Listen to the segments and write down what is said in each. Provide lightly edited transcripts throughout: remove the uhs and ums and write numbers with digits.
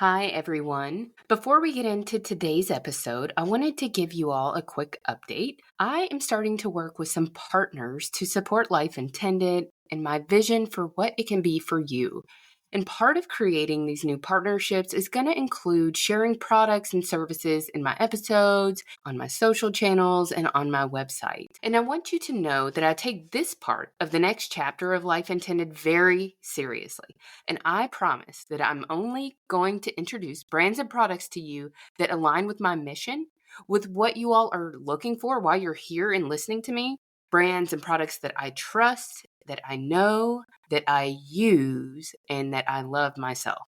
Hi, everyone. Before we get into today's episode, I wanted to give you all a quick update. I am starting to work with some partners to support Life Intended and my vision for what it can be for you. And part of creating these new partnerships is going to include sharing products and services in my episodes, on my social channels, and on my website. And I want you to know that I take this part of the next chapter of Life Intended very seriously. And I promise that I'm only going to introduce brands and products to you that align with my mission, with what you all are looking for while you're here and listening to me. Brands and products that I trust, that I know, that I use, and that I love myself.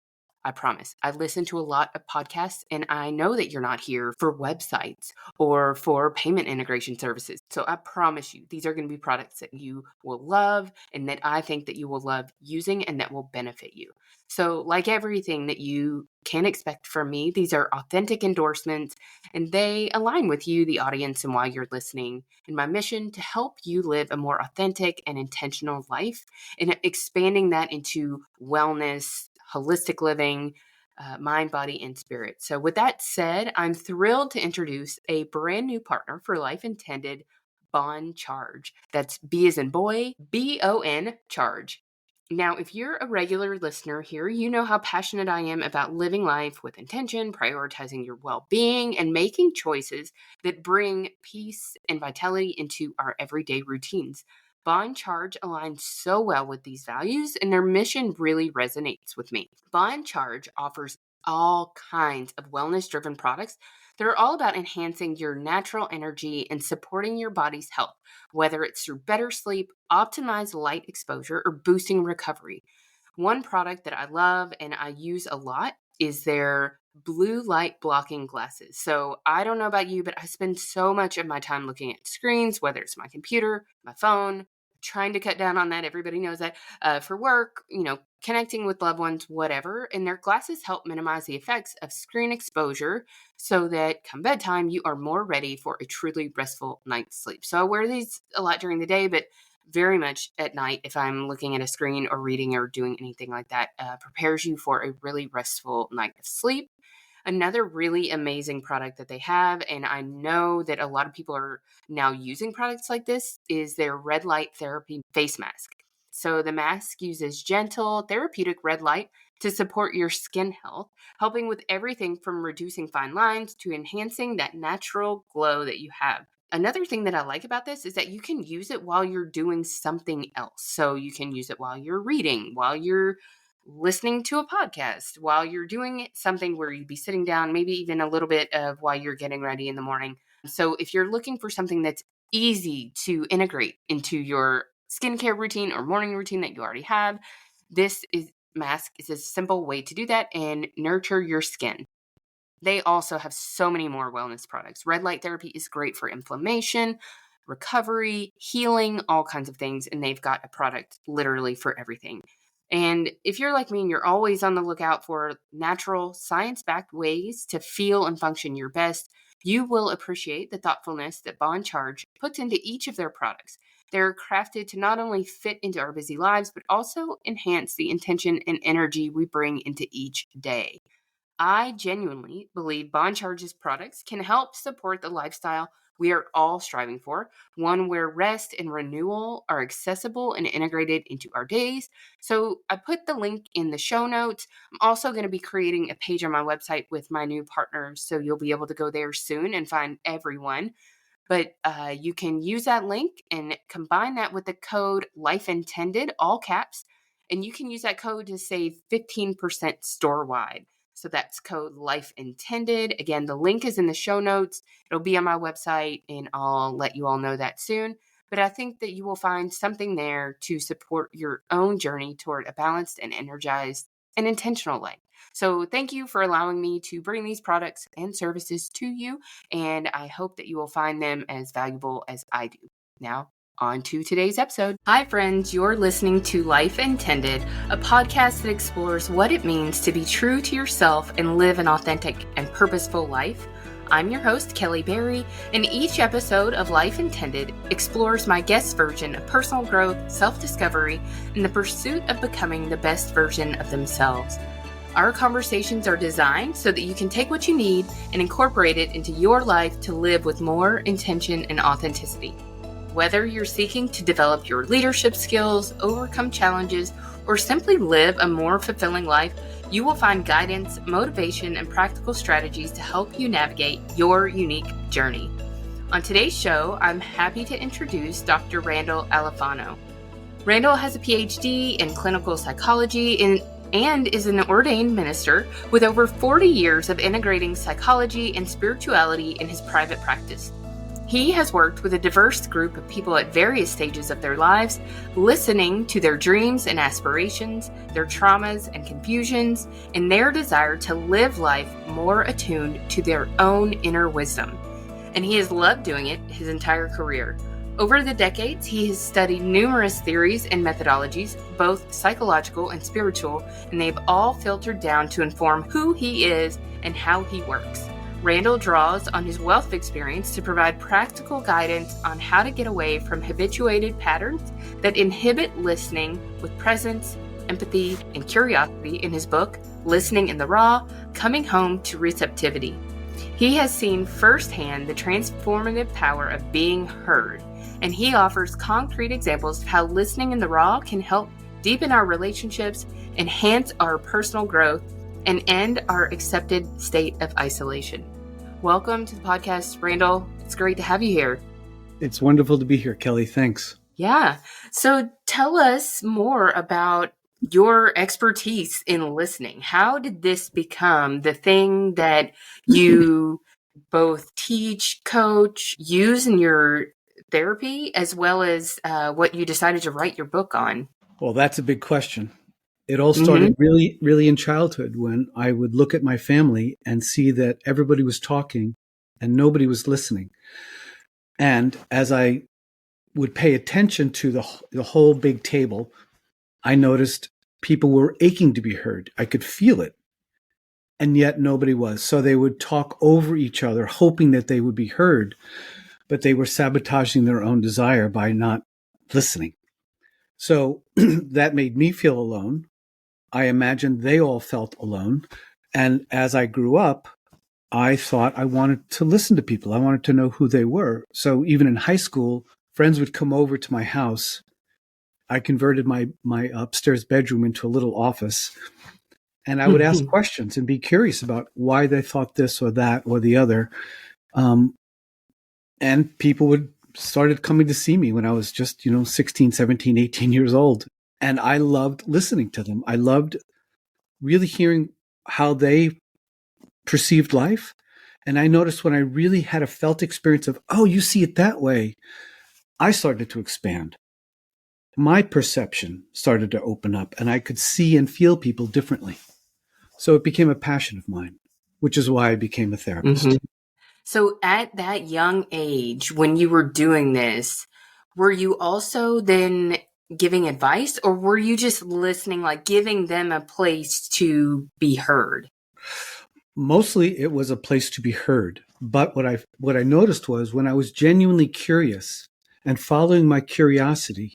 I promise. I listen to a lot of podcasts, and I know that you're not here for websites or for payment integration services. So I promise you, these are going to be products that you will love and that I think that you will love using and that will benefit you. So like everything that you can expect from me, these are authentic endorsements and they align with you, the audience, and why you're listening. And my mission to help you live a more authentic and intentional life and expanding that into wellness, holistic living, mind, body, and spirit. So with that said, I'm thrilled to introduce a brand new partner for Life Intended, Bon Charge. That's B as in boy, BON Charge. Now, if you're a regular listener here, you know how passionate I am about living life with intention, prioritizing your well-being, and making choices that bring peace and vitality into our everyday routines. Bon Charge aligns so well with these values, and their mission really resonates with me. Bon Charge offers all kinds of wellness-driven products that are all about enhancing your natural energy and supporting your body's health, whether it's through better sleep, optimized light exposure, or boosting recovery. One product that I love and I use a lot is their blue light blocking glasses. So I don't know about you, but I spend so much of my time looking at screens, whether it's my computer, my phone, trying to cut down on that. Everybody knows that for work, connecting with loved ones, whatever. And their glasses help minimize the effects of screen exposure so that come bedtime, you are more ready for a truly restful night's sleep. So I wear these a lot during the day, but very much at night if I'm looking at a screen or reading or doing anything like that, prepares you for a really restful night of sleep. Another really amazing product that they have, and I know that a lot of people are now using products like this, is their red light therapy face mask. So the mask uses gentle, therapeutic red light to support your skin health, helping with everything from reducing fine lines to enhancing that natural glow that you have. Another thing that I like about this is that you can use it while you're doing something else. So you can use it while you're reading, while you're listening to a podcast, while you're doing something where you'd be sitting down, maybe even a little bit of while you're getting ready in the morning. So if you're looking for something that's easy to integrate into your skincare routine or morning routine that you already have, this mask is a simple way to do that and nurture your skin. They also have so many more wellness products. Red light therapy is great for inflammation, recovery, healing, all kinds of things. And they've got a product literally for everything. And if you're like me and you're always on the lookout for natural, science-backed ways to feel and function your best, you will appreciate the thoughtfulness that Bon Charge puts into each of their products. They're crafted to not only fit into our busy lives, but also enhance the intention and energy we bring into each day. I genuinely believe Bon Charge's products can help support the lifestyle we are all striving for, one where rest and renewal are accessible and integrated into our days. So I put the link in the show notes. I'm also going to be creating a page on my website with my new partners, so you'll be able to go there soon and find everyone. But you can use that link and combine that with the code LifeIntended, all caps, and you can use that code to save 15% store-wide. So that's code Life Intended. Again, the link is in the show notes. It'll be on my website, and I'll let you all know that soon. But I think that you will find something there to support your own journey toward a balanced and energized and intentional life. So thank you for allowing me to bring these products and services to you, and I hope that you will find them as valuable as I do. Now, on to today's episode. Hi, friends. You're listening to Life Intended, a podcast that explores what it means to be true to yourself and live an authentic and purposeful life. I'm your host, Kelly Berry, and each episode of Life Intended explores my guest version of personal growth, self-discovery, and the pursuit of becoming the best version of themselves. Our conversations are designed so that you can take what you need and incorporate it into your life to live with more intention and authenticity. Whether you're seeking to develop your leadership skills, overcome challenges, or simply live a more fulfilling life, you will find guidance, motivation, and practical strategies to help you navigate your unique journey. On today's show, I'm happy to introduce Dr. Randall Alifano. Randall has a PhD in clinical psychology and is an ordained minister with over 40 years of integrating psychology and spirituality in his private practice. He has worked with a diverse group of people at various stages of their lives, listening to their dreams and aspirations, their traumas and confusions, and their desire to live life more attuned to their own inner wisdom. And he has loved doing it his entire career. Over the decades, he has studied numerous theories and methodologies, both psychological and spiritual, and they've all filtered down to inform who he is and how he works. Randall draws on his wealth of experience to provide practical guidance on how to get away from habituated patterns that inhibit listening with presence, empathy, and curiosity in his book, Listening in the Raw, Coming Home to Receptivity. He has seen firsthand the transformative power of being heard, and he offers concrete examples of how listening in the raw can help deepen our relationships, enhance our personal growth, and end our accepted state of isolation. Welcome to the podcast, Randall. It's great to have you here. It's wonderful to be here, Kelly. Thanks. Yeah. So tell us more about your expertise in listening. How did this become the thing that you both teach, coach, use in your therapy, as well as what you decided to write your book on? Well, that's a big question. It all started really in childhood when I would look at my family and see that everybody was talking and nobody was listening. And as I would pay attention to the whole big table, I noticed people were aching to be heard. I could feel it. And yet nobody was. So they would talk over each other, hoping that they would be heard, but they were sabotaging their own desire by not listening. So that made me feel alone. I imagined they all felt alone. And as I grew up, I thought I wanted to listen to people. I wanted to know who they were. So even in high school, friends would come over to my house. I converted my upstairs bedroom into a little office. And I would ask questions and be curious about why they thought this or that or the other. And people started coming to see me when I was just, 16, 17, 18 years old. And I loved listening to them. I loved really hearing how they perceived life. And I noticed when I really had a felt experience of, oh, you see it that way, I started to expand. My perception started to open up and I could see and feel people differently. So it became a passion of mine, which is why I became a therapist. So at that young age, when you were doing this, were you also then giving advice, or were you just listening, like giving them a place to be heard? Mostly it was a place to be heard. But what I noticed was when I was genuinely curious and following my curiosity,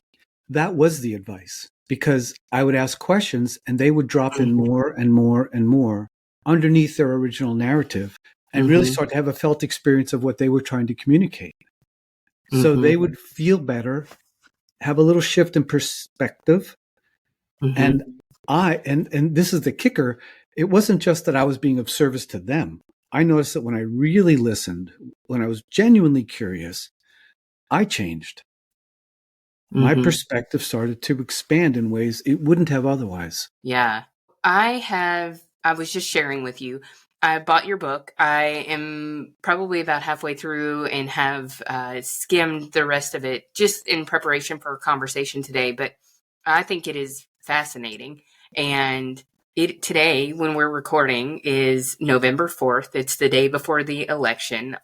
that was the advice, because I would ask questions and they would drop in more and more and more underneath their original narrative and really start to have a felt experience of what they were trying to communicate. So they would feel better, have a little shift in perspective. And this is the kicker. It wasn't just that I was being of service to them. I noticed that when I really listened, when I was genuinely curious, I changed. My perspective started to expand in ways it wouldn't have otherwise. Yeah. I was just sharing with you, I bought your book. I am probably about halfway through and have skimmed the rest of it just in preparation for a conversation today. But I think it is fascinating. And today, when we're recording, is November 4th. It's the day before the election.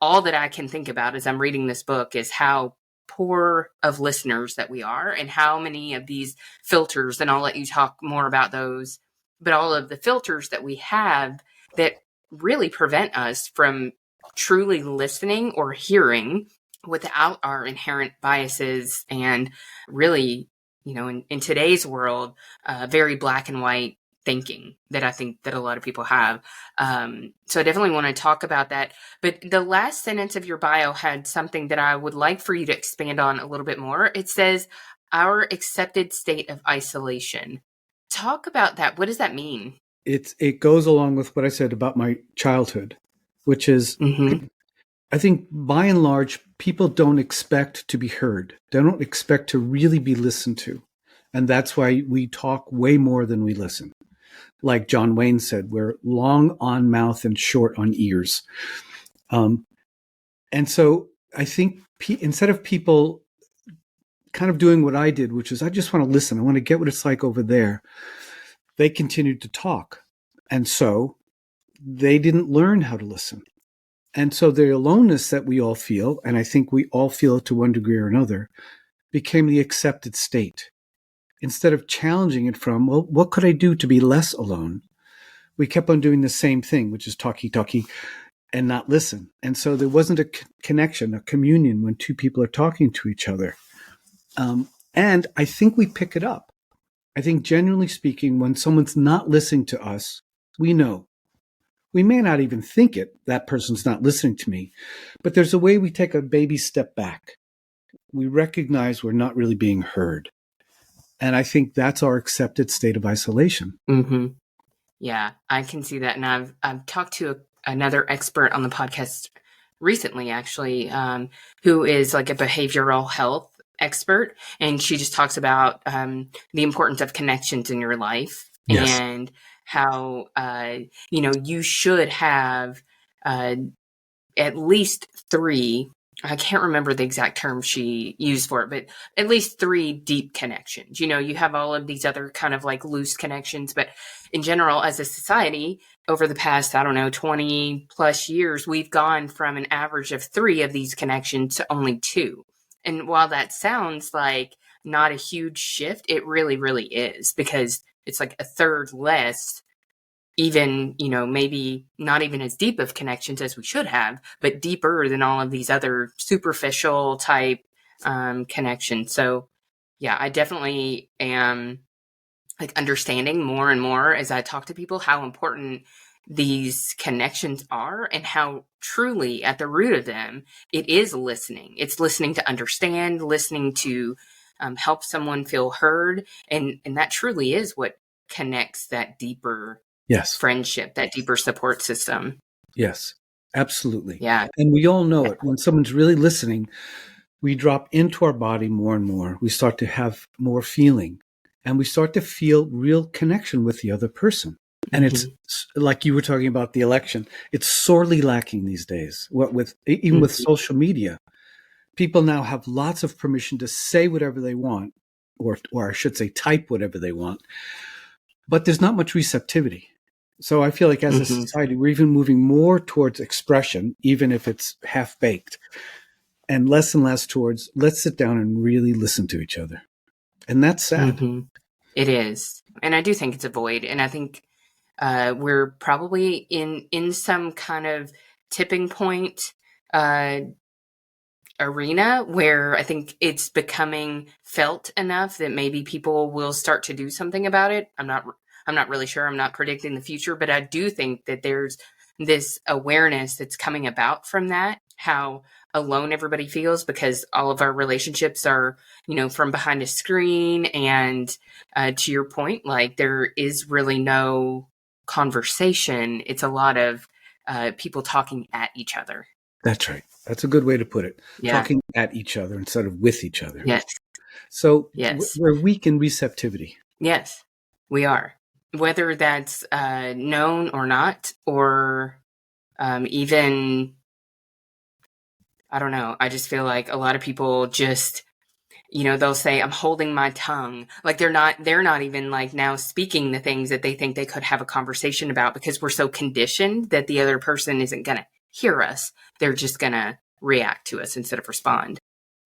All that I can think about as I'm reading this book is how poor of listeners that we are and how many of these filters, and I'll let you talk more about those, but all of the filters that we have that really prevent us from truly listening or hearing without our inherent biases and really, in today's world, very black and white thinking that I think that a lot of people have. So I definitely want to talk about that. But the last sentence of your bio had something that I would like for you to expand on a little bit more. It says, our accepted state of isolation. Talk about that. What does that mean? It goes along with what I said about my childhood, which is, I think by and large, people don't expect to be heard. They don't expect to really be listened to. And that's why we talk way more than we listen. Like John Wayne said, we're long on mouth and short on ears. And so I think instead of people kind of doing what I did, which is I just want to listen, I want to get what it's like over there, they continued to talk. And so they didn't learn how to listen. And so the aloneness that we all feel, and I think we all feel it to one degree or another, became the accepted state. Instead of challenging it from, well, what could I do to be less alone? We kept on doing the same thing, which is talky, and not listen. And so there wasn't a connection, a communion when two people are talking to each other. And I think we pick it up. I think generally speaking, when someone's not listening to us, we know. We may not even think it, that person's not listening to me, but there's a way we take a baby step back. We recognize we're not really being heard. And I think that's our accepted state of isolation. Mm-hmm. Yeah, I can see that. And I've talked to another expert on the podcast recently, actually, who is like a behavioral health expert. And she just talks about the importance of connections in your life. Yes. And how, you should have at least 3, I can't remember the exact term she used for it, but at least 3 deep connections. You have all of these other kind of like loose connections, but in general, as a society, over the past, 20 plus years, we've gone from an average of 3 of these connections to only 2. And while that sounds like not a huge shift, it really, really is, because it's like a third less, even, maybe not even as deep of connections as we should have, but deeper than all of these other superficial type connections. So yeah, I definitely am like understanding more and more as I talk to people how important these connections are, and how truly at the root of them, it is listening. It's listening to understand, listening to help someone feel heard. And that truly is what connects that deeper friendship, that deeper support system. Yes, absolutely. Yeah. And we all know it. When someone's really listening, we drop into our body more and more. We start to have more feeling, and we start to feel real connection with the other person. And it's like you were talking about the election. It's sorely lacking these days. With social media, people now have lots of permission to say whatever they want, or I should say, type whatever they want. But there's not much receptivity. So I feel like as a society, we're even moving more towards expression, even if it's half-baked, and less towards let's sit down and really listen to each other. And that's sad. It is. And I do think it's a void. And I think we're probably in some kind of tipping point arena where I think it's becoming felt enough that maybe people will start to do something about it. I'm not really sure. I'm not predicting the future, but I do think that there's this awareness that's coming about from that, how alone everybody feels, because all of our relationships are, from behind a screen. And to your point, like there is really no conversation. It's a lot of people talking at each other. That's right. That's a good way to put it. Yeah. Talking at each other instead of with each other. Yes. So we're weak in receptivity. Yes, we are. Whether that's known or not, or even, I don't know. I just feel like a lot of people just, they'll say, I'm holding my tongue. Like they're not even like now speaking the things that they think they could have a conversation about, because we're so conditioned that the other person isn't going to hear us. They're just going to react to us instead of respond.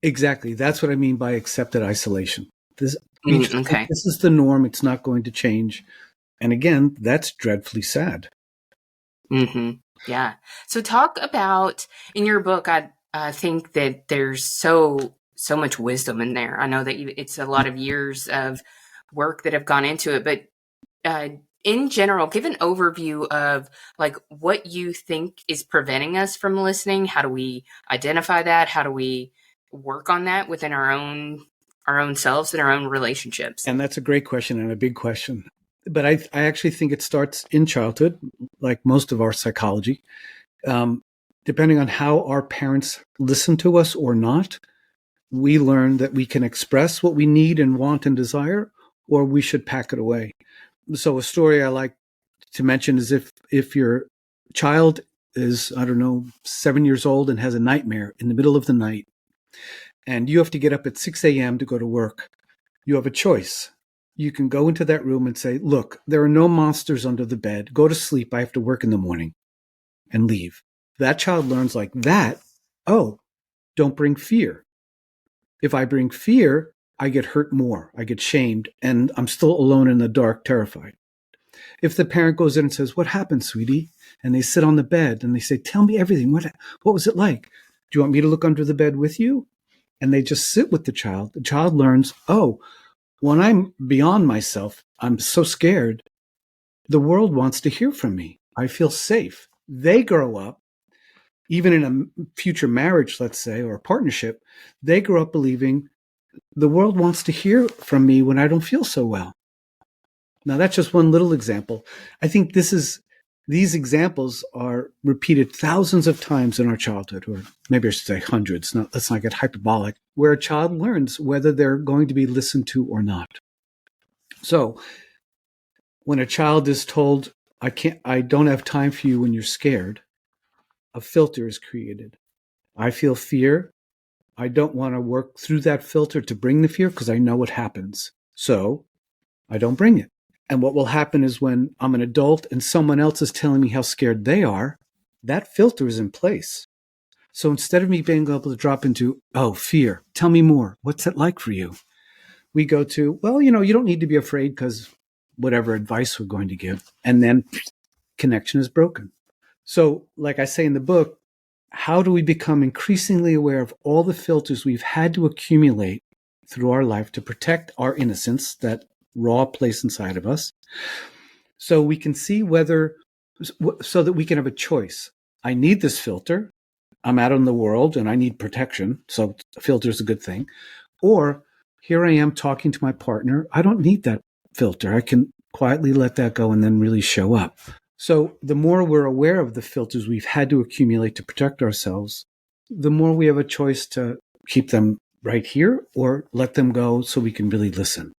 Exactly. That's what I mean by accepted isolation. This is the norm. It's not going to change. And again, that's dreadfully sad. Yeah. So talk about, in your book, I think that there's so much wisdom in there. I know that it's a lot of years of work that have gone into it, but in general, give an overview of like what you think is preventing us from listening. How do we identify that? How do we work on that within our own selves and our own relationships? And that's a great question and a big question. But I actually think it starts in childhood, like most of our psychology. Depending on how our parents listen to us or not, we learn that we can express what we need and want and desire, or we should pack it away. So a story I like to mention is if your child is, I don't know, 7 years old and has a nightmare in the middle of the night, and you have to get up at 6 a.m. to go to work, you have a choice. You can go into that room and say, look, there are no monsters under the bed. Go to sleep. I have to work in the morning, and leave. That child learns like that. Oh, don't bring fear. If I bring fear, I get hurt more. I get shamed, and I'm still alone in the dark, terrified. If the parent goes in and says, what happened, sweetie? And they sit on the bed and they say, tell me everything. What was it like? Do you want me to look under the bed with you? And they just sit with the child learns, oh, when I'm beyond myself, I'm so scared. The world wants to hear from me. I feel safe. They grow up, even in a future marriage, let's say, or a partnership, they grow up believing the world wants to hear from me when I don't feel so well. Now, that's just one little example. I think these examples are repeated thousands of times in our childhood, or maybe I should say hundreds. Let's not get hyperbolic, where a child learns whether they're going to be listened to or not. So when a child is told, I don't have time for you when you're scared, a filter is created. I feel fear. I don't want to work through that filter to bring the fear because I know what happens. So I don't bring it. And what will happen is when I'm an adult and someone else is telling me how scared they are, that filter is in place. So instead of me being able to drop into, oh, fear, tell me more. What's it like for you? We go to, well, you don't need to be afraid because whatever advice we're going to give. And then connection is broken. So like I say in the book, how do we become increasingly aware of all the filters we've had to accumulate through our life to protect our innocence, that raw place inside of us, so we can see so that we can have a choice. I need this filter. I'm out in the world and I need protection. So a filter is a good thing. Or here I am talking to my partner. I don't need that filter. I can quietly let that go and then really show up. So the more we're aware of the filters we've had to accumulate to protect ourselves, the more we have a choice to keep them right here or let them go so we can really listen.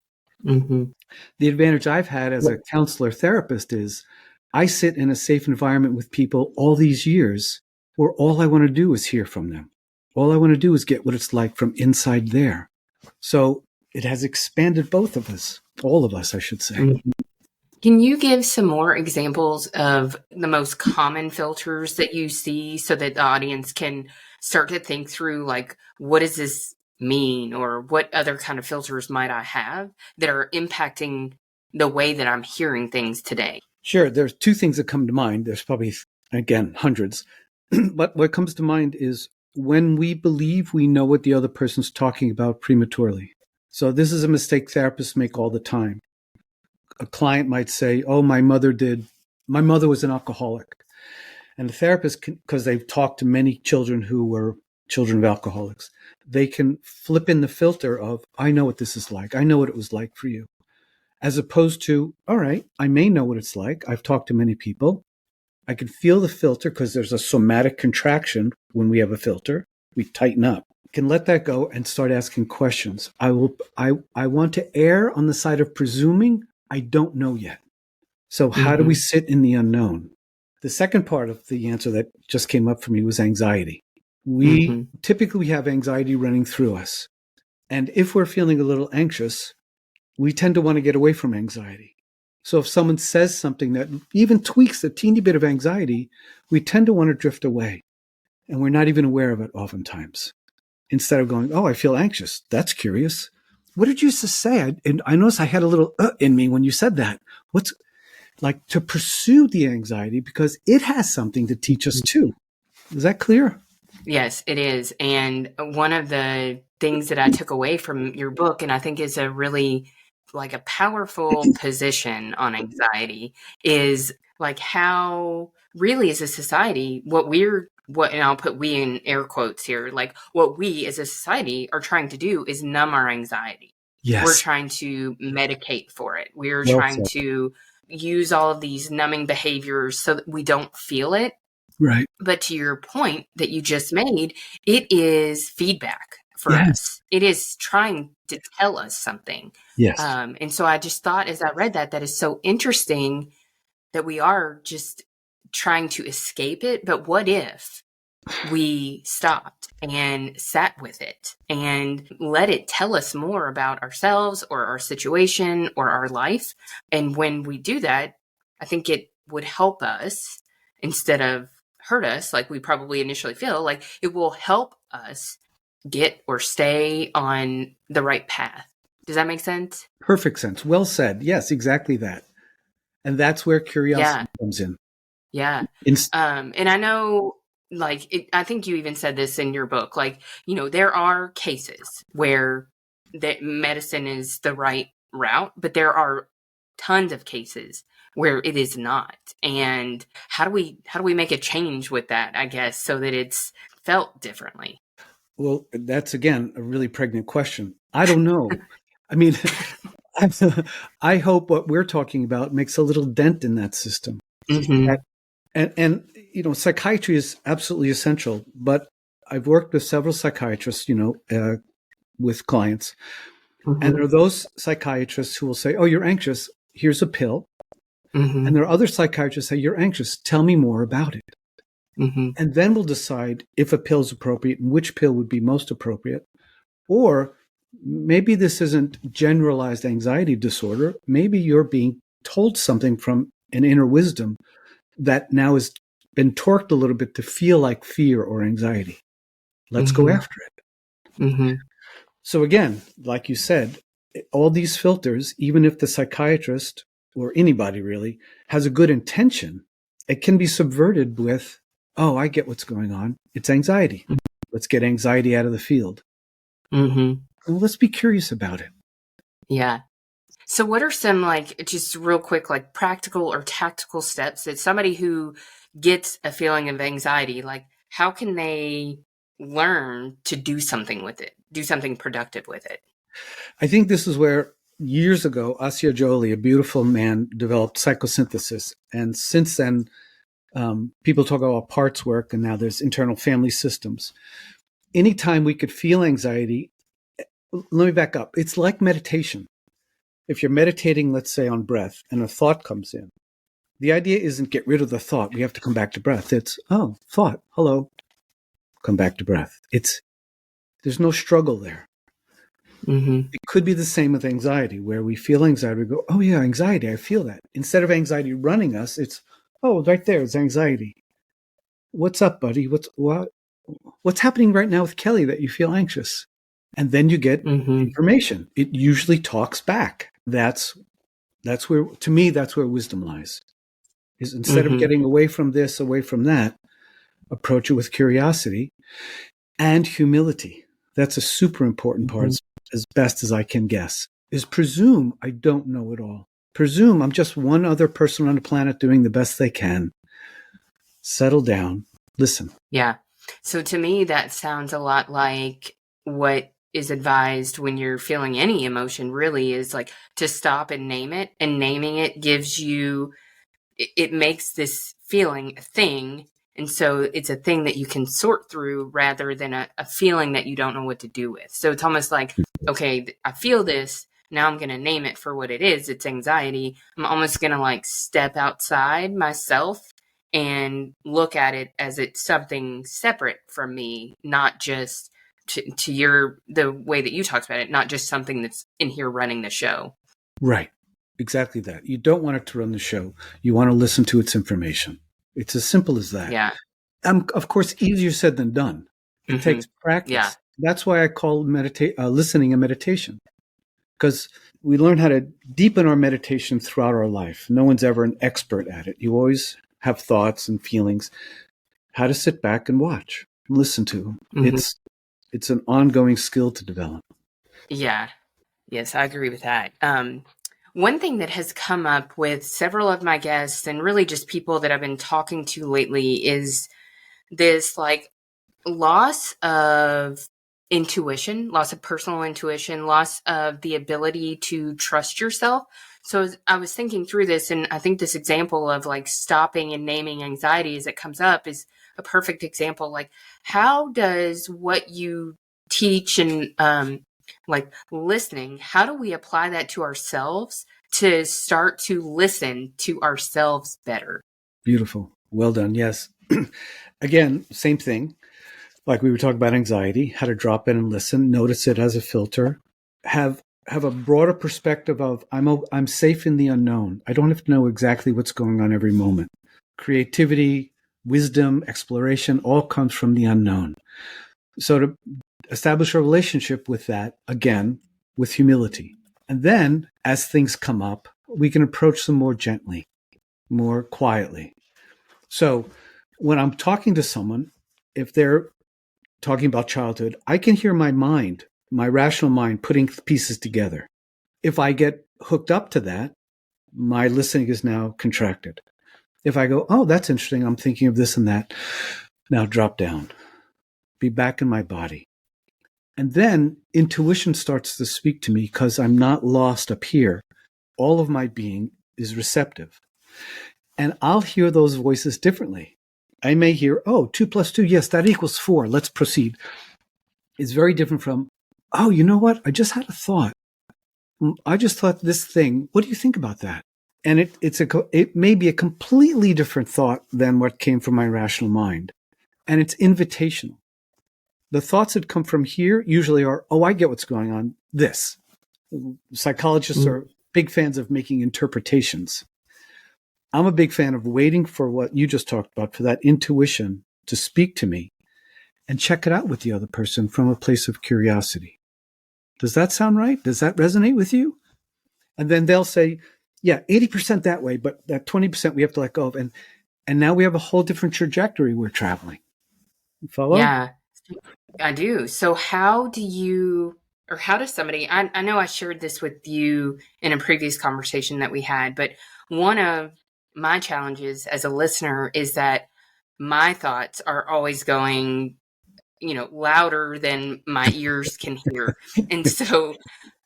Mm-hmm. The advantage I've had as a counselor therapist is I sit in a safe environment with people all these years where all I want to do is hear from them. All I want to do is get what it's like from inside there. So it has expanded both of us, all of us, I should say. Mm-hmm. Can you give some more examples of the most common filters that you see so that the audience can start to think through, like, what does this mean, or what other kind of filters might I have that are impacting the way that I'm hearing things today? Sure. There's two things that come to mind. There's probably, again, hundreds. But what comes to mind is when we believe we know what the other person's talking about prematurely. So this is a mistake therapists make all the time. A client might say, oh, my mother was an alcoholic. And the therapist, because they've talked to many children who were children of alcoholics, they can flip in the filter of, I know what this is like. I know what it was like for you. As opposed to, all right, I may know what it's like. I've talked to many people. I can feel the filter because there's a somatic contraction when we have a filter. We tighten up. Can let that go and start asking questions. I want to err on the side of presuming I don't know yet. So how do we sit in the unknown? The second part of the answer that just came up for me was anxiety. We typically have anxiety running through us. And if we're feeling a little anxious, we tend to want to get away from anxiety. So if someone says something that even tweaks a teeny bit of anxiety, we tend to want to drift away. And we're not even aware of it oftentimes. Instead of going, oh, I feel anxious. That's curious. What did you just say? I noticed I had a little in me when you said that. What's like to pursue the anxiety because it has something to teach us too. Is that clear? Yes, it is. And one of the things that I took away from your book, and I think is a really like a powerful position on anxiety is like how really as a society, and I'll put we in air quotes here, like what we as a society are trying to do is numb our anxiety. We're Yes. trying to medicate for it. We're Well trying said. to use all of these numbing behaviors so that we don't feel it. Right. But to your point that you just made, it is feedback for Yes. us. It is trying to tell us something. Yes. And so I just thought as I read that is so interesting that we are just trying to escape it. But what if we stopped and sat with it and let it tell us more about ourselves or our situation or our life? And when we do that, I think it would help us instead of hurt us like we probably initially feel. Like it will help us get or stay on the right path. Does that make sense? Perfect sense. Well said. Yes, exactly that. And that's where curiosity Yeah. comes in. Yeah. And I know, like, I think you even said this in your book, like, there are cases where that medicine is the right route, but there are tons of cases where it is not. And how do we make a change with that, I guess, so that it's felt differently? Well, that's again a really pregnant question. I don't know. I mean, I hope what we're talking about makes a little dent in that system. Mm-hmm. And psychiatry is absolutely essential. But I've worked with several psychiatrists, with clients, Mm-hmm. and there are those psychiatrists who will say, "Oh, you're anxious. Here's a pill." Mm-hmm. And there are other psychiatrists who say, "You're anxious. Tell me more about it." Mm-hmm. And then we'll decide if a pill is appropriate and which pill would be most appropriate. Or maybe this isn't generalized anxiety disorder. Maybe you're being told something from an inner wisdom that now has been torqued a little bit to feel like fear or anxiety. Let's go after it. Mm-hmm. So again, like you said, all these filters, even if the psychiatrist or anybody really has a good intention, it can be subverted with, "Oh, I get what's going on. It's anxiety. Let's get anxiety out of the field. Mm-hmm. Well, let's be curious about it." Yeah. So what are some, like, just real quick, like practical or tactical steps that somebody who gets a feeling of anxiety, like how can they learn to do something with it, do something productive with it? I think this is where years ago, Asya Jolie, a beautiful man, developed psychosynthesis. And since then, people talk about parts work, and now there's internal family systems. Anytime we could feel anxiety, let me back up. It's like meditation. If you're meditating, let's say on breath, and a thought comes in, the idea isn't get rid of the thought. We have to come back to breath. It's, oh, thought, hello, come back to breath. There's no struggle there. Mm-hmm. It could be the same with anxiety, where we feel anxiety, we go, "Oh yeah, anxiety, I feel that." Instead of anxiety running us, it's, "Oh, right there, it's anxiety. What's up, buddy? What's happening right now with Kelly that you feel anxious?" And then you get information. It usually talks back. That's where, to me, that's where wisdom lies. Is instead of getting away from this, away from that, approach it with curiosity and humility. That's a super important part, as best as I can guess, is presume I don't know it all. Presume I'm just one other person on the planet doing the best they can. Settle down. Listen. Yeah. So to me, that sounds a lot like what is advised when you're feeling any emotion, really, is like to stop and name it. And naming it gives you, it makes this feeling a thing. And so it's a thing that you can sort through rather than a feeling that you don't know what to do with. So it's almost like, okay, I feel this. Now I'm going to name it for what it is. It's anxiety. I'm almost going to like step outside myself and look at it as it's something separate from me, not just to the way that you talked about it, not just something that's in here running the show. Right. Exactly that. You don't want it to run the show. You want to listen to its information. It's as simple as that. Yeah. Of course, easier said than done. It takes practice. Yeah. That's why I call listening a meditation, because we learn how to deepen our meditation throughout our life. No one's ever an expert at it. You always have thoughts and feelings. How to sit back and watch and listen to. It's an ongoing skill to develop. Yeah. Yes, I agree with that. One thing that has come up with several of my guests and really just people that I've been talking to lately is this like loss of intuition, loss of personal intuition, loss of the ability to trust yourself. So I was thinking through this, and I think this example of like stopping and naming anxiety as it comes up is a perfect example. Like, how does what you teach and like listening, how do we apply that to ourselves to start to listen to ourselves better? Beautiful. Well done. Yes. Again, same thing. Like we were talking about anxiety, how to drop in and listen, notice it as a filter, have a broader perspective of I'm safe in the unknown. I don't have to know exactly what's going on every moment. Creativity, wisdom, exploration all comes from the unknown. So to establish a relationship with that, again, with humility. And then as things come up, we can approach them more gently, more quietly. So when I'm talking to someone, if they're talking about childhood, I can hear my mind, my rational mind, putting pieces together. If I get hooked up to that, my listening is now contracted. If I go, oh, that's interesting, I'm thinking of this and that, now drop down, be back in my body. And then intuition starts to speak to me because I'm not lost up here. All of my being is receptive. And I'll hear those voices differently. I may hear, oh, 2 plus 2, yes, that equals 4. Let's proceed. It's very different from, oh, you know what? I just had a thought. I just thought this thing. What do you think about that? And it may be a completely different thought than what came from my rational mind. And it's invitational. The thoughts that come from here usually are, oh, I get what's going on. This. Psychologists are big fans of making interpretations. I'm a big fan of waiting for what you just talked about, for that intuition to speak to me and check it out with the other person from a place of curiosity. Does that sound right? Does that resonate with you? And then they'll say, yeah, 80% that way, but that 20% we have to let go of. And now we have a whole different trajectory we're traveling. You follow? Yeah, I do. So how do you, or how does somebody, I know I shared this with you in a previous conversation that we had, but one of my challenges as a listener is that my thoughts are always going, louder than my ears can hear. And so,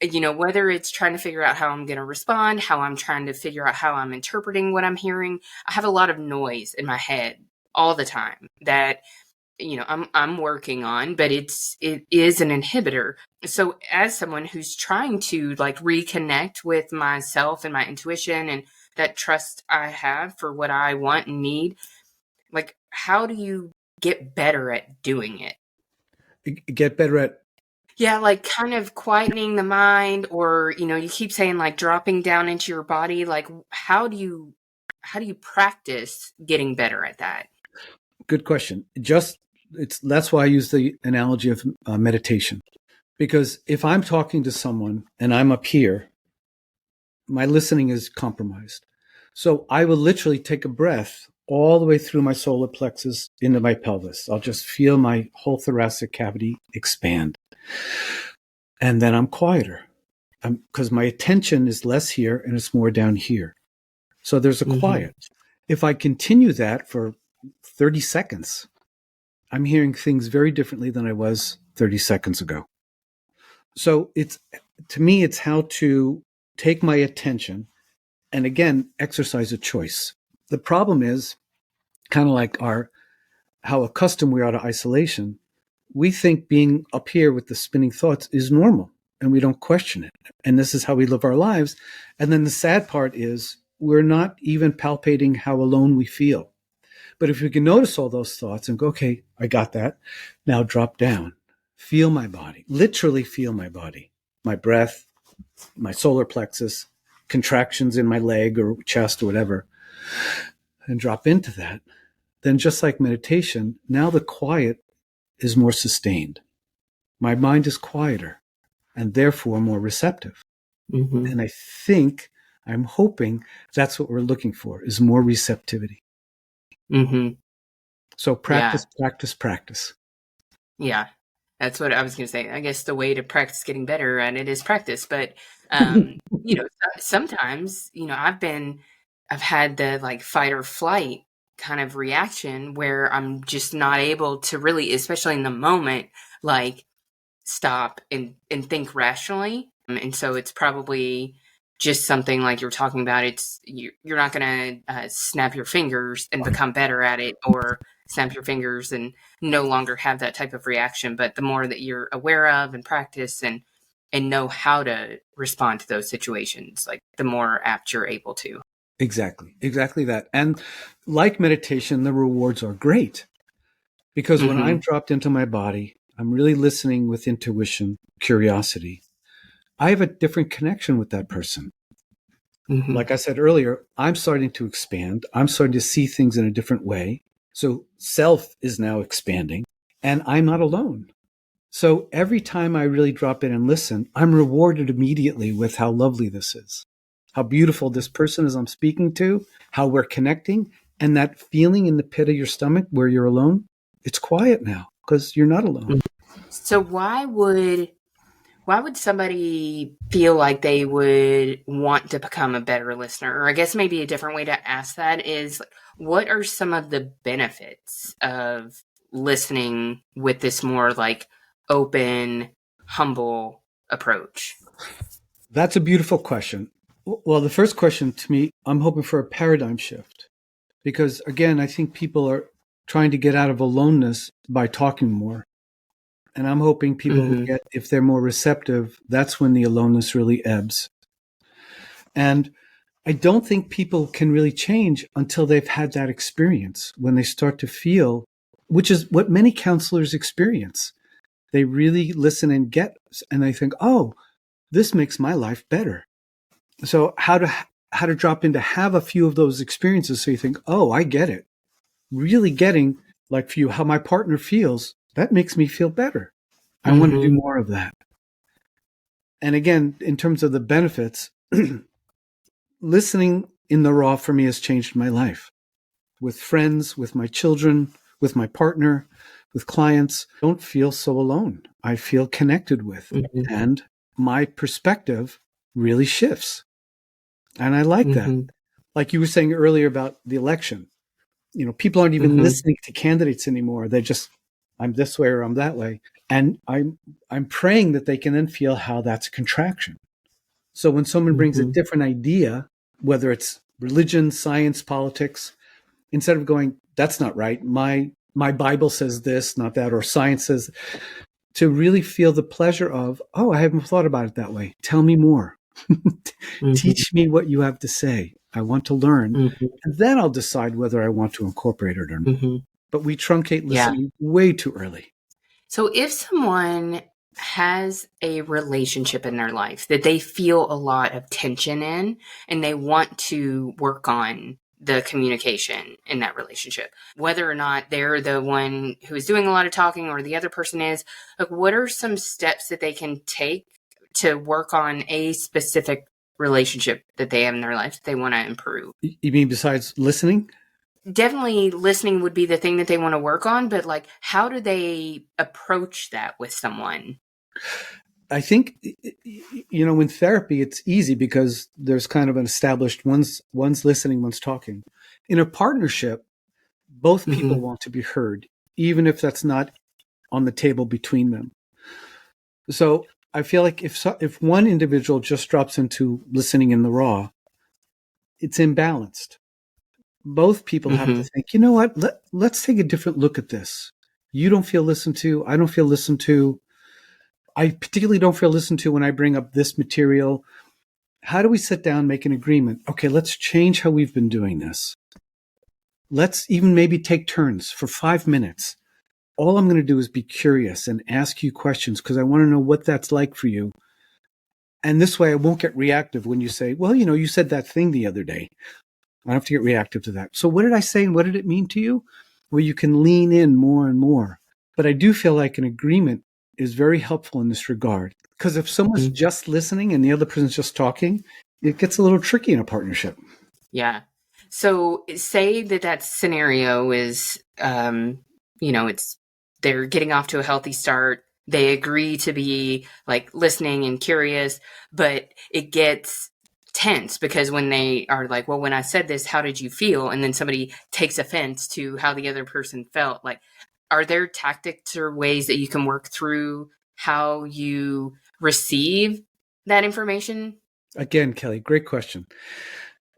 whether it's trying to figure out how I'm going to respond, how I'm trying to figure out how I'm interpreting what I'm hearing, I have a lot of noise in my head all the time that I'm working on, but it is an inhibitor. So as someone who's trying to like reconnect with myself and my intuition and that trust I have for what I want and need, like how do you get better at doing it? Get better at. Yeah, like kind of quietening the mind, or you keep saying like dropping down into your body. Like how do you practice getting better at that? Good question. That's why I use the analogy of meditation. Because if I'm talking to someone and I'm up here, my listening is compromised. So I will literally take a breath all the way through my solar plexus into my pelvis. I'll just feel my whole thoracic cavity expand. And then I'm quieter because my attention is less here and it's more down here. So there's a quiet. If I continue that for 30 seconds, I'm hearing things very differently than I was 30 seconds ago. So to me, it's how to take my attention and again, exercise a choice. The problem is kind of like how accustomed we are to isolation. We think being up here with the spinning thoughts is normal and we don't question it. And this is how we live our lives. And then the sad part is we're not even palpating how alone we feel. But if we can notice all those thoughts and go, okay, I got that. Now drop down, feel my body, literally feel my body, my breath, my solar plexus, contractions in my leg or chest or whatever, and drop into that. Then just like meditation, now the quiet is more sustained. My mind is quieter and therefore more receptive. And I'm hoping that's what we're looking for is more receptivity. So Yeah. practice, practice, practice. Yeah. That's what I was going to say. I guess the way to practice getting better at it is practice. But, sometimes, I've had the like fight or flight kind of reaction where I'm just not able to really, especially in the moment, like stop and think rationally. And so it's probably just something like you're talking about. You're not going to snap your fingers and become better at it, or snap your fingers and no longer have that type of reaction. But the more that you're aware of and practice and know how to respond to those situations, like the more apt you're able to. Exactly that. And like meditation, the rewards are great because when I'm dropped into my body, I'm really listening with intuition, curiosity. I have a different connection with that person. Like I said earlier, I'm starting to expand. I'm starting to see things in a different way. So self is now expanding and I'm not alone. So every time I really drop in and listen, I'm rewarded immediately with how lovely this is, how beautiful this person is I'm speaking to, how we're connecting, and that feeling in the pit of your stomach where you're alone, it's quiet now because you're not alone. So why would somebody feel like they would want to become a better listener? Or I guess maybe a different way to ask that is, what are some of the benefits of listening with this more like open, humble approach? That's a beautiful question. Well, the first question to me, I'm hoping for a paradigm shift because, again, I think people are trying to get out of aloneness by talking more. And I'm hoping people will get, if they're more receptive, that's when the aloneness really ebbs. And I don't think people can really change until they've had that experience, when they start to feel, which is what many counselors experience. They really listen and get, and they think, oh, this makes my life better. So how to drop in to have a few of those experiences so you think, oh, I get it. Really getting, like for you, how my partner feels, that makes me feel better. I want to do more of that. And again, in terms of the benefits, listening in the raw for me has changed my life. With friends, with my children, with my partner, with clients, I don't feel so alone. I feel connected with. And my perspective really shifts. And I like that. Like you were saying earlier about the election, people aren't even listening to candidates anymore. They're just, I'm this way or I'm that way. And I'm praying that they can then feel how that's a contraction. So when someone brings a different idea, whether it's religion, science, politics, instead of going, that's not right, my Bible says this, not that, or science says, to really feel the pleasure of, oh, I haven't thought about it that way. Tell me more. Teach me what you have to say. I want to learn. And then I'll decide whether I want to incorporate it or not. But we truncate listening way too early. So if someone has a relationship in their life that they feel a lot of tension in and they want to work on the communication in that relationship, whether or not they're the one who is doing a lot of talking or the other person is, like, what are some steps that they can take to work on a specific relationship that they have in their life that they want to improve? You mean besides listening? Definitely listening would be the thing that they want to work on, but like, how do they approach that with someone? I think, in therapy, it's easy because there's kind of an established one's listening, one's talking. In a partnership, both people want to be heard, even if that's not on the table between them. So I feel like if one individual just drops into listening in the raw, it's imbalanced. Both people have to think, you know what, let's take a different look at this. You don't feel listened to. I don't feel listened to. I particularly don't feel listened to when I bring up this material. How do we sit down, make an agreement? Okay, let's change how we've been doing this. Let's even maybe take turns for 5 minutes. All I'm going to do is be curious and ask you questions because I want to know what that's like for you. And this way I won't get reactive when you say, well, you said that thing the other day. I don't have to get reactive to that. So what did I say and what did it mean to you? Well, you can lean in more and more. But I do feel like an agreement is very helpful in this regard. Because if someone's just listening and the other person's just talking, it gets a little tricky in a partnership. Yeah. So say that scenario is, it's, they're getting off to a healthy start. they agree to be like listening and curious, but it gets tense because when they are like, well, when I said this, how did you feel? And then somebody takes offense to how the other person felt. Like, are there tactics or ways that you can work through how you receive that information? Again, Kelly, great question.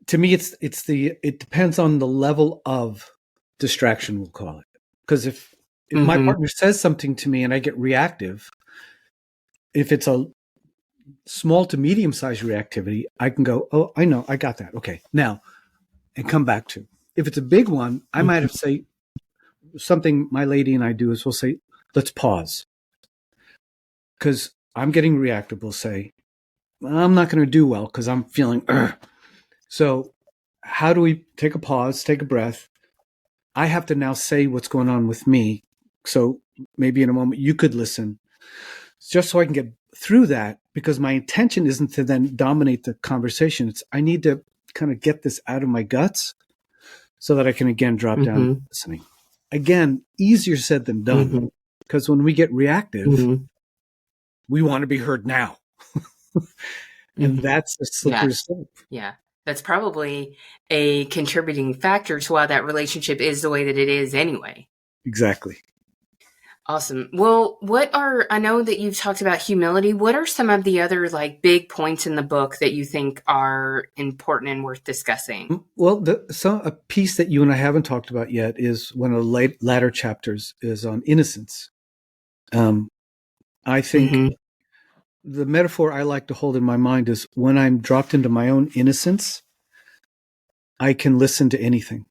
To me, it depends on the level of distraction, we'll call it. Because if my partner says something to me and I get reactive, if it's a small to medium sized reactivity, I can go, oh, I know, I got that. Okay, now, and come back to. If it's a big one, I might have to say something my lady and I do is we'll say, let's pause. Because I'm getting reactive, we'll say, I'm not going to do well because I'm feeling, So how do we take a pause, take a breath? I have to now say what's going on with me. So maybe in a moment you could listen just so I can get through that, because my intention isn't to then dominate the conversation. It's I need to kind of get this out of my guts so that I can again drop down to listening. Again, easier said than done, because when we get reactive, we want to be heard now. And that's a slippery slope. Yeah. That's probably a contributing factor to why that relationship is the way that it is anyway. Exactly. Awesome. Well, I know that you've talked about humility. What are some of the other like big points in the book that you think are important and worth discussing? Well, a piece that you and I haven't talked about yet is one of the latter chapters is on innocence. I think the metaphor I like to hold in my mind is when I'm dropped into my own innocence, I can listen to anything.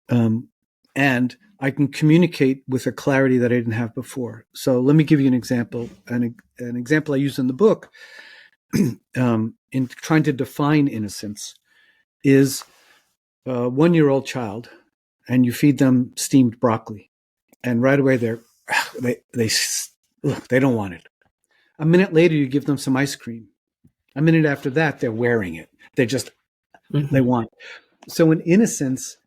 And I can communicate with a clarity that I didn't have before. So let me give you an example. An example I use in the book in trying to define innocence is a 1-year-old child, and you feed them steamed broccoli, and right away they don't want it. A minute later, you give them some ice cream. A minute after that, they're wearing it. They want. So in innocence,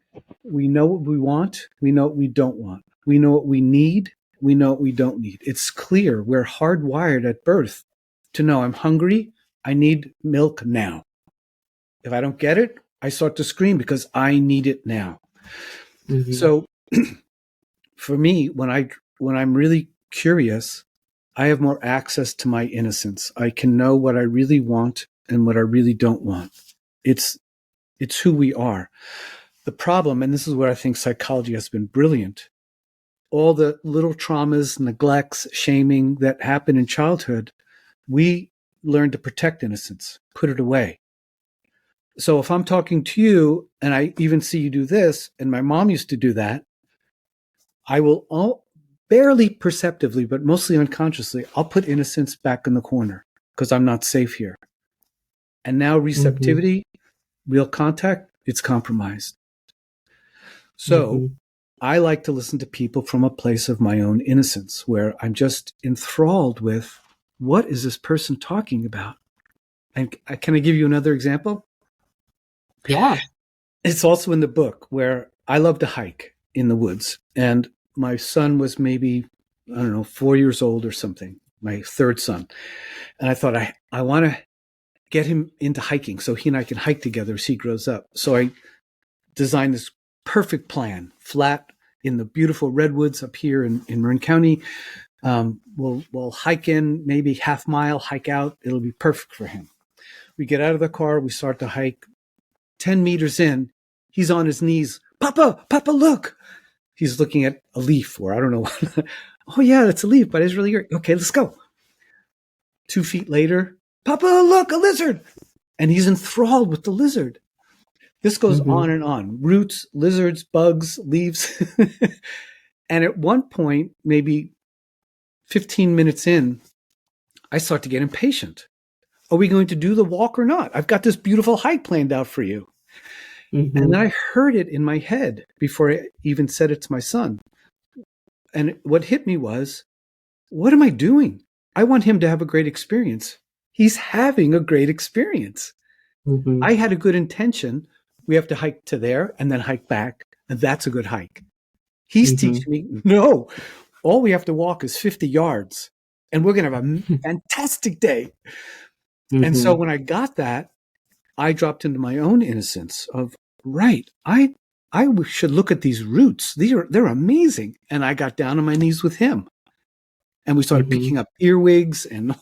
we know what we want. We know what we don't want. We know what we need. We know what we don't need. It's clear. We're hardwired at birth to know I'm hungry. I need milk now. If I don't get it, I start to scream because I need it now. So for me, when I'm really curious, I have more access to my innocence. I can know what I really want and what I really don't want. It's who we are. The problem, and this is where I think psychology has been brilliant, all the little traumas, neglects, shaming that happen in childhood, we learn to protect innocence, put it away. So if I'm talking to you and I even see you do this, and my mom used to do that, I will barely perceptively, but mostly unconsciously, I'll put innocence back in the corner because I'm not safe here. And now receptivity, real contact, it's compromised. So I like to listen to people from a place of my own innocence, where I'm just enthralled with what is this person talking about? And can I give you another example? Yeah. It's also in the book, where I love to hike in the woods. And my son was maybe, 4 years old or something, my third son. And I thought, I want to get him into hiking so he and I can hike together as he grows up. So I designed this perfect plan, flat in the beautiful redwoods up here in Marin County. We'll hike in maybe half mile, hike out. It'll be perfect for him. We get out of the car. We start to hike. 10 meters in, he's on his knees. Papa, look. He's looking at a leaf, or I don't know. Oh, yeah, it's a leaf, but it's really great. Okay, let's go. 2 feet later, Papa, look, a lizard. And he's enthralled with the lizard. This goes on and on. Roots, lizards, bugs, leaves. And at one point, maybe 15 minutes in, I start to get impatient. Are we going to do the walk or not? I've got this beautiful hike planned out for you. And I heard it in my head before I even said it to my son. And what hit me was, what am I doing? I want him to have a great experience. He's having a great experience. I had a good intention. We have to hike to there and then hike back. And that's a good hike. He's teaching me, no, all we have to walk is 50 yards and we're going to have a fantastic day. And so when I got that, I dropped into my own innocence of, right, I should look at these roots. They're amazing. And I got down on my knees with him. And we started picking up earwigs and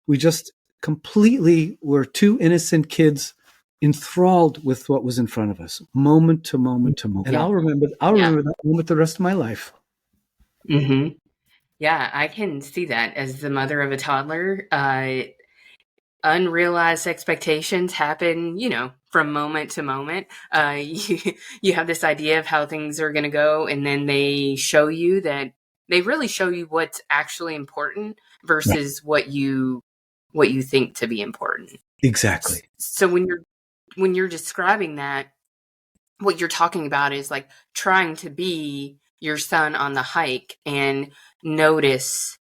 we just completely were two innocent kids enthralled with what was in front of us, moment to moment to moment. And I'll remember that moment the rest of my life. Yeah, I can see that as the mother of a toddler. Unrealized expectations happen, from moment to moment. You have this idea of how things are going to go, and then they really show you what's actually important versus what you think to be important. Exactly. So when you're describing that, what you're talking about is like trying to be your son on the hike and notice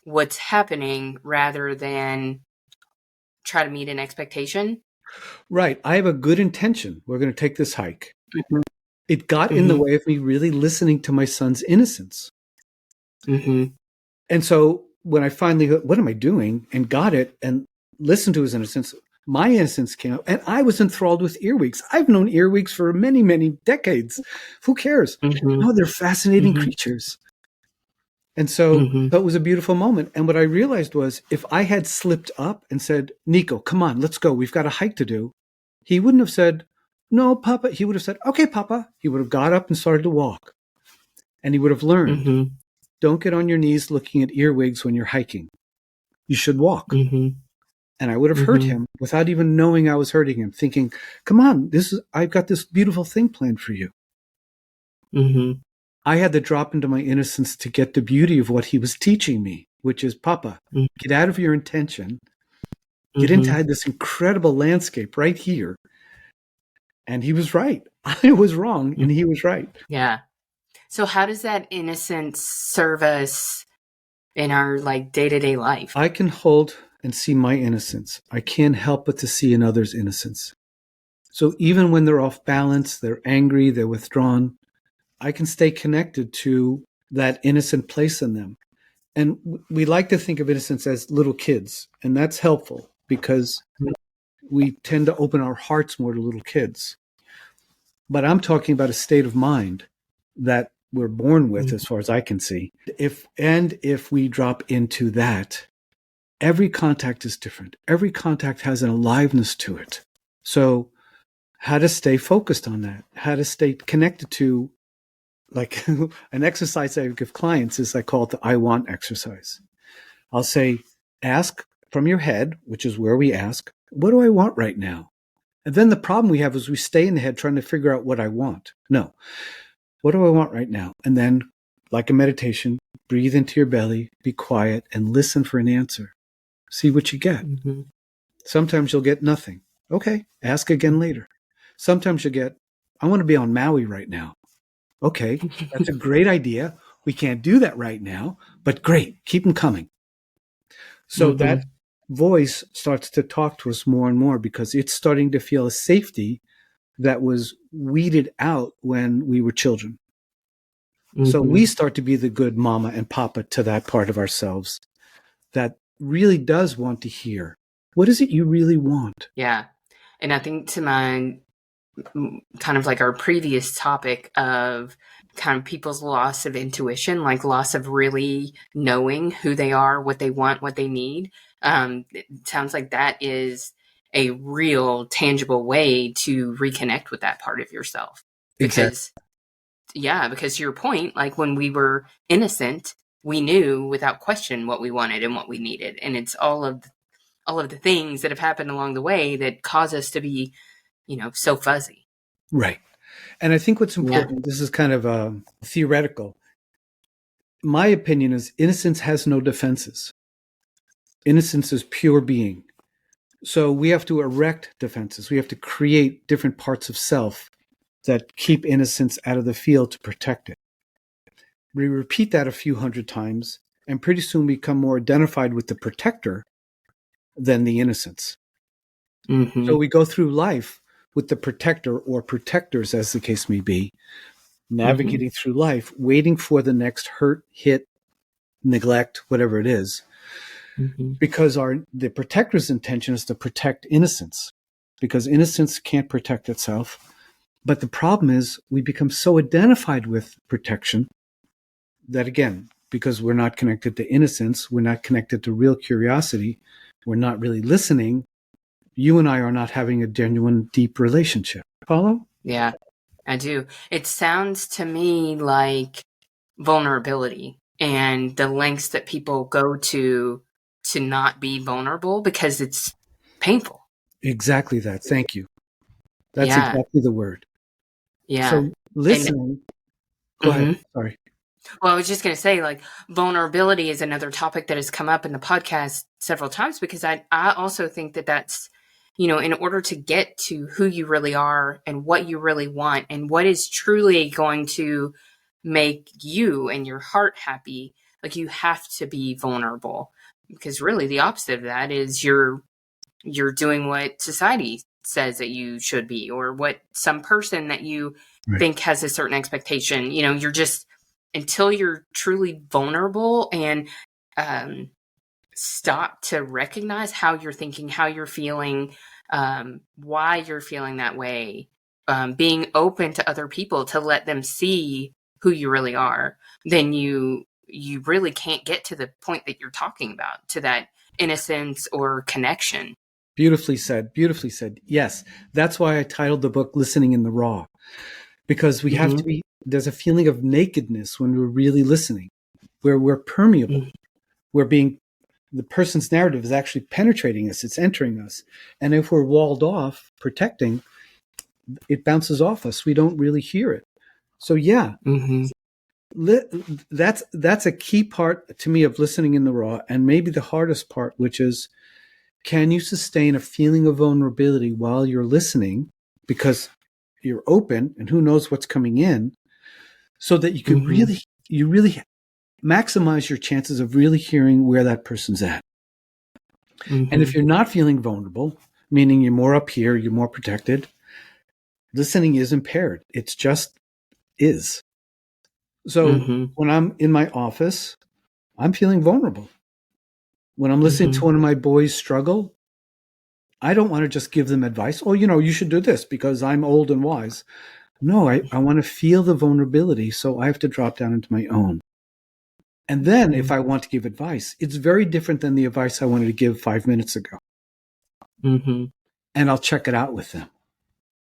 what's happening rather than try to meet an expectation. Right. I have a good intention. We're going to take this hike. It got in the way of me really listening to my son's innocence. And so when I finally, what am I doing? And got it and listened to his innocence, my innocence came up and I was enthralled with earwigs. I've known earwigs for many, many decades. Who cares? No, they're fascinating creatures. And so it was a beautiful moment. And what I realized was if I had slipped up and said, Nico, come on, let's go. We've got a hike to do. He wouldn't have said, no, Papa. He would have said, okay, Papa. He would have got up and started to walk. And he would have learned, don't get on your knees looking at earwigs when you're hiking. You should walk. And I would have hurt him without even knowing I was hurting him, thinking, come on, I've got this beautiful thing planned for you. I had to drop into my innocence to get the beauty of what he was teaching me, which is, Papa, get out of your intention, get into this incredible landscape right here. And he was right. I was wrong, and he was right. Yeah. So how does that innocence serve us in our day-to-day life? I can hold and see my innocence. I can't help but to see another's innocence. So even when they're off balance, they're angry, they're withdrawn, I can stay connected to that innocent place in them. And we like to think of innocence as little kids, and that's helpful because we tend to open our hearts more to little kids. But I'm talking about a state of mind that we're born with, as far as I can see. If we drop into that, every contact is different. Every contact has an aliveness to it. So how to stay focused on that, how to stay connected to, an exercise I give clients is I call it the I want exercise. I'll say, ask from your head, which is where we ask, what do I want right now? And then the problem we have is we stay in the head trying to figure out what I want. No. What do I want right now? And then, like a meditation, breathe into your belly, be quiet, and listen for an answer. See what you get. Sometimes you'll get nothing. Okay, ask again later. Sometimes you'll get, I want to be on Maui right now. Okay, that's a great idea. We can't do that right now, but great, keep them coming. So that voice starts to talk to us more and more because it's starting to feel a safety that was weeded out when we were children. So we start to be the good mama and papa to that part of ourselves that really does want to hear. What is it you really want? Yeah. And I think to my kind of our previous topic of kind of people's loss of intuition, loss of really knowing who they are, what they want, what they need. It sounds like that is a real tangible way to reconnect with that part of yourself. Because, because to your point, when we were innocent, we knew without question what we wanted and what we needed. And it's all of the things that have happened along the way that cause us to be, so fuzzy. Right. And I think what's important, this is kind of theoretical. My opinion is innocence has no defenses. Innocence is pure being. So we have to erect defenses. We have to create different parts of self that keep innocence out of the field to protect it. We repeat that a few hundred times, and pretty soon become more identified with the protector than the innocence. So we go through life with the protector or protectors, as the case may be, navigating through life, waiting for the next hurt, hit, neglect, whatever it is, because the protector's intention is to protect innocence, because innocence can't protect itself. But the problem is we become so identified with protection that, again, because we're not connected to innocence, we're not connected to real curiosity, we're not really listening, you and I are not having a genuine, deep relationship. Follow? Yeah, I do. It sounds to me like vulnerability and the lengths that people go to not be vulnerable because it's painful. Exactly that. Thank you. That's Yeah. exactly the word. Yeah. So listening, go ahead. Sorry. Well, I was just going to say, like, vulnerability is another topic that has come up in the podcast several times, because I also think that that's, in order to get to who you really are and what you really want and what is truly going to make you and your heart happy, like, you have to be vulnerable, because really the opposite of that is you're doing what society says that you should be, or what some person that you think has a certain expectation. You're just, until you're truly vulnerable and stop to recognize how you're thinking, how you're feeling, why you're feeling that way, being open to other people to let them see who you really are, then you really can't get to the point that you're talking about, to that innocence or connection. Beautifully said. Beautifully said. Yes. That's why I titled the book Listening in the Raw, because we have to be, there's a feeling of nakedness when we're really listening, where we're permeable. We're being, the person's narrative is actually penetrating us. It's entering us. And if we're walled off, protecting, it bounces off us. We don't really hear it. So yeah, that's a key part to me of listening in the raw, and maybe the hardest part, which is, can you sustain a feeling of vulnerability while you're listening, because you're open and who knows what's coming in, so that you can really maximize your chances of really hearing where that person's at. And if you're not feeling vulnerable, meaning you're more up here, you're more protected, listening is impaired. It's just is. So when I'm in my office, I'm feeling vulnerable. When I'm listening to one of my boys struggle, I don't want to just give them advice. Oh, you should do this because I'm old and wise. No, I want to feel the vulnerability. So I have to drop down into my own. And then if I want to give advice, it's very different than the advice I wanted to give 5 minutes ago. And I'll check it out with them.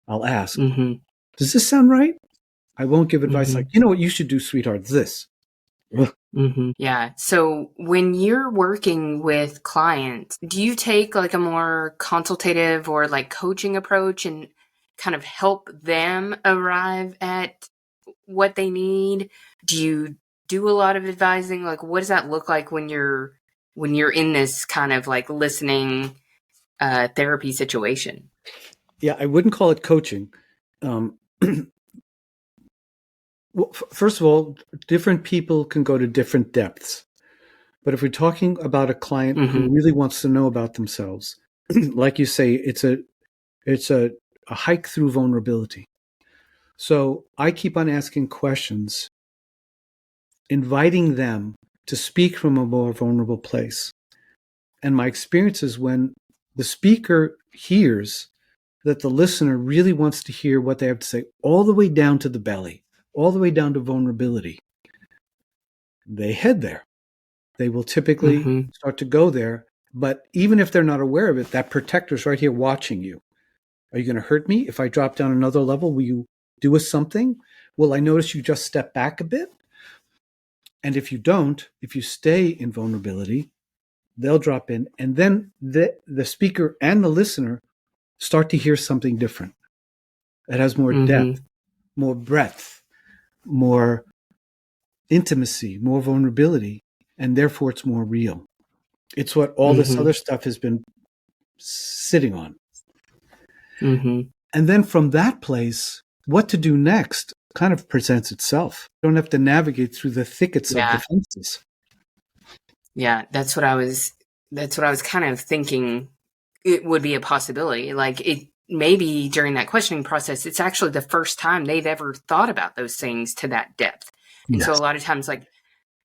I'll ask, does this sound right? I won't give advice like, you know what you should do, sweetheart, this. Yeah. So when you're working with clients, do you take like a more consultative or like coaching approach and kind of help them arrive at what they need? Do you do a lot of advising? Like, what does that look like when you're in this kind of like listening therapy situation? Yeah, I wouldn't call it coaching. Well, first of all, different people can go to different depths. But if we're talking about a client who really wants to know about themselves, like you say, it's a hike through vulnerability. So I keep on asking questions, inviting them to speak from a more vulnerable place. And my experience is when the speaker hears that the listener really wants to hear what they have to say, all the way down to the belly, all the way down to vulnerability, they head there. They will typically start to go there. But even if they're not aware of it, that protector's right here watching you. Are you going to hurt me? If I drop down another level, will you do us something? Will I notice you just step back a bit? And if you don't, if you stay in vulnerability, they'll drop in. And then the speaker and the listener start to hear something different. It has more depth, more breadth, more intimacy, more vulnerability, and therefore it's more real. It's what all this other stuff has been sitting on. And then from that place, what to do next kind of presents itself. You don't have to navigate through the thickets of defenses. Yeah, that's what I was kind of thinking it would be a possibility. Like maybe during that questioning process, it's actually the first time they've ever thought about those things to that depth. And so a Yes. lot of times, like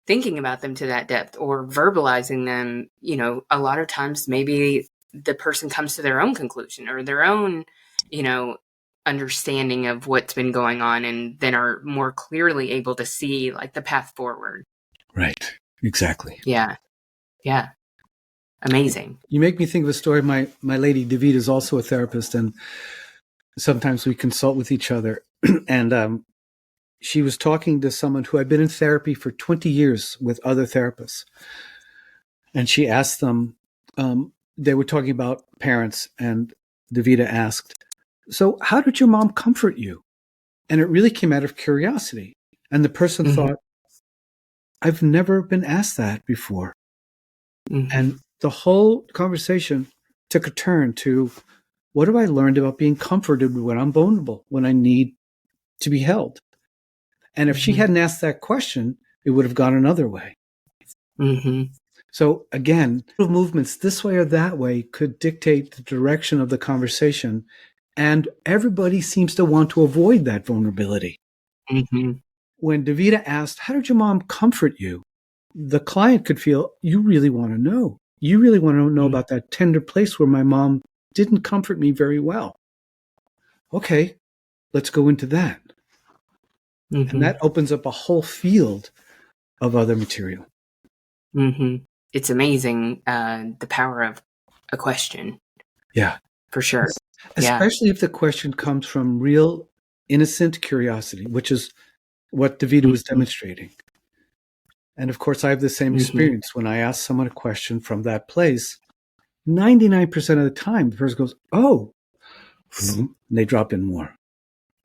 thinking about them to that depth or verbalizing them, you know, a lot of times maybe the person comes to their own conclusion or their own, you know, understanding of what's been going on, and then are more clearly able to see like the path forward. Right. Exactly. Yeah. Yeah. Amazing. You make me think of a story. My lady David is also a therapist, and sometimes we consult with each other. And she was talking to someone who had been in therapy for 20 years with other therapists. And she asked them, they were talking about parents, and Davida asked, "So how did your mom comfort you?" And it really came out of curiosity. And the person thought, I've never been asked that before. And the whole conversation took a turn to, what have I learned about being comforted when I'm vulnerable, when I need to be held? And if she hadn't asked that question, it would have gone another way. So again, little movements this way or that way could dictate the direction of the conversation. And everybody seems to want to avoid that vulnerability. When Davida asked, how did your mom comfort you? The client could feel, you really want to know. You really want to know about that tender place where my mom didn't comfort me very well. Okay, let's go into that. And that opens up a whole field of other material. It's amazing, the power of a question. Yeah. For sure. Especially if the question comes from real innocent curiosity, which is what Davida was demonstrating. And of course, I have the same experience. When I ask someone a question from that place, 99% of the time, the person goes, oh, and they drop in more.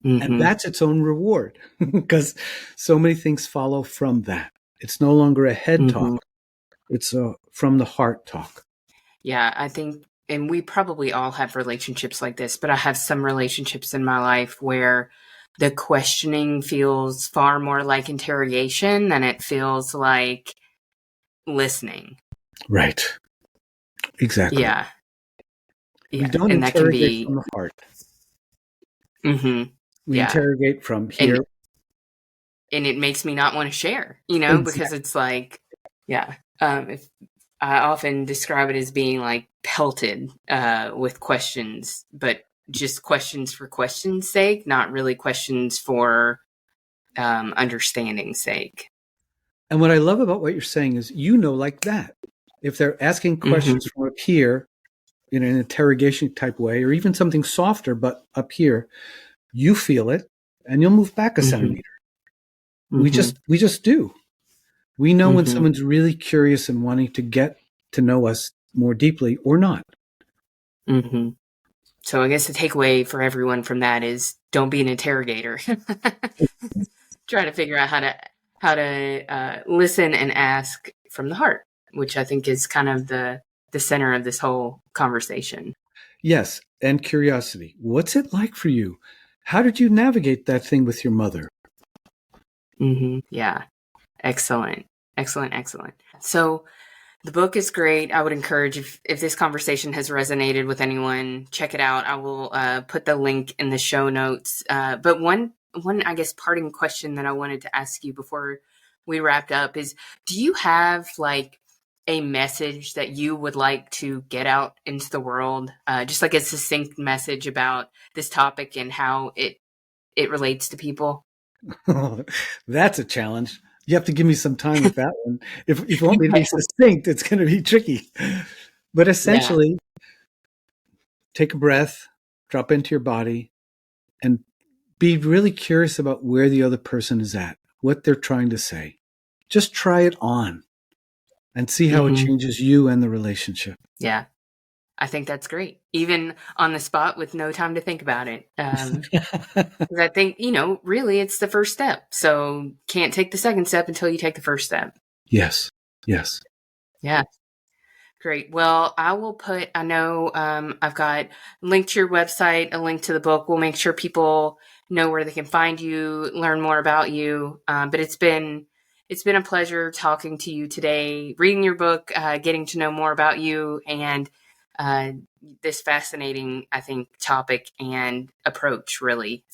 And that's its own reward, because so many things follow from that. It's no longer a head talk. It's a from the heart talk. Yeah, I think, and we probably all have relationships like this, but I have some relationships in my life where the questioning feels far more like interrogation than it feels like listening. Right. Exactly. Yeah. We don't and interrogate that can be from the heart. We yeah. interrogate from here. And it makes me not want to share, you know, because it's like, if I often describe it as being like pelted with questions, but just questions for question's sake, not really questions for understanding's sake. And what I love about what you're saying is, like that. If they're asking questions from up here in an interrogation type way, or even something softer, but up here, you feel it and you'll move back a centimeter. We just do. We know when someone's really curious and wanting to get to know us more deeply or not. So I guess the takeaway for everyone from that is, don't be an interrogator. Try to figure out how to listen and ask from the heart, which I think is kind of the center of this whole conversation. Yes, and curiosity. What's it like for you? How did you navigate that thing with your mother? Yeah. Excellent. So the book is great. I would encourage, if this conversation has resonated with anyone, check it out. I will put the link in the show notes. But one, I guess, parting question that I wanted to ask you before we wrapped up is, do you have like a message that you would like to get out into the world? Just like a succinct message about this topic and how it relates to people? That's a challenge. You have to give me some time with that one. If you want me to be succinct, it's going to be tricky. But essentially, take a breath, drop into your body, and be really curious about where the other person is at, what they're trying to say. Just try it on and see how it changes you and the relationship. Yeah. I think that's great. Even on the spot with no time to think about it. I think, really it's the first step. So can't take the second step until you take the first step. Yes. Yeah. Great. Well, I know I've got a link to your website, a link to the book. We'll make sure people know where they can find you, learn more about you. But it's been a pleasure talking to you today, reading your book, getting to know more about you, and this fascinating, I think, topic and approach, really.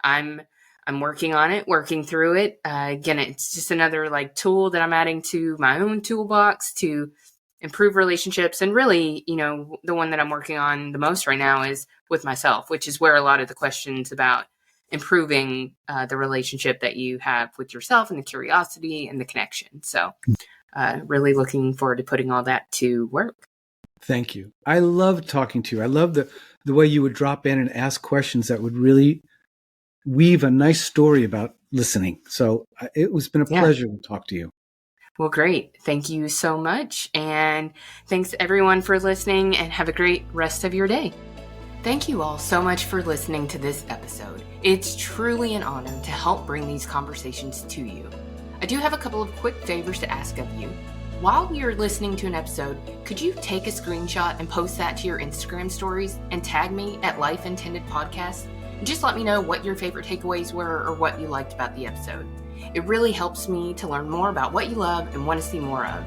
I'm working on it, working through it. Again, it's just another like tool that I'm adding to my own toolbox to improve relationships. And really, the one that I'm working on the most right now is with myself, which is where a lot of the questions about improving the relationship that you have with yourself and the curiosity and the connection. So really looking forward to putting all that to work. Thank you. I love talking to you. I love the way you would drop in and ask questions that would really weave a nice story about listening. So it was been a pleasure to talk to you. Well, great. Thank you so much. And thanks everyone for listening, and have a great rest of your day. Thank you all so much for listening to this episode. It's truly an honor to help bring these conversations to you. I do have a couple of quick favors to ask of you. While you're listening to an episode, could you take a screenshot and post that to your Instagram stories and tag me at Life Intended Podcast? And just let me know what your favorite takeaways were or what you liked about the episode. It really helps me to learn more about what you love and want to see more of.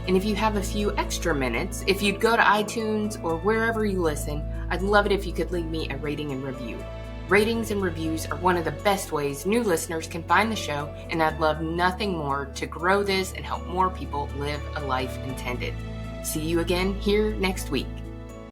And if you have a few extra minutes, if you'd go to iTunes or wherever you listen, I'd love it if you could leave me a rating and review. Ratings and reviews are one of the best ways new listeners can find the show, and I'd love nothing more to grow this and help more people live a life intended. See you again here next week.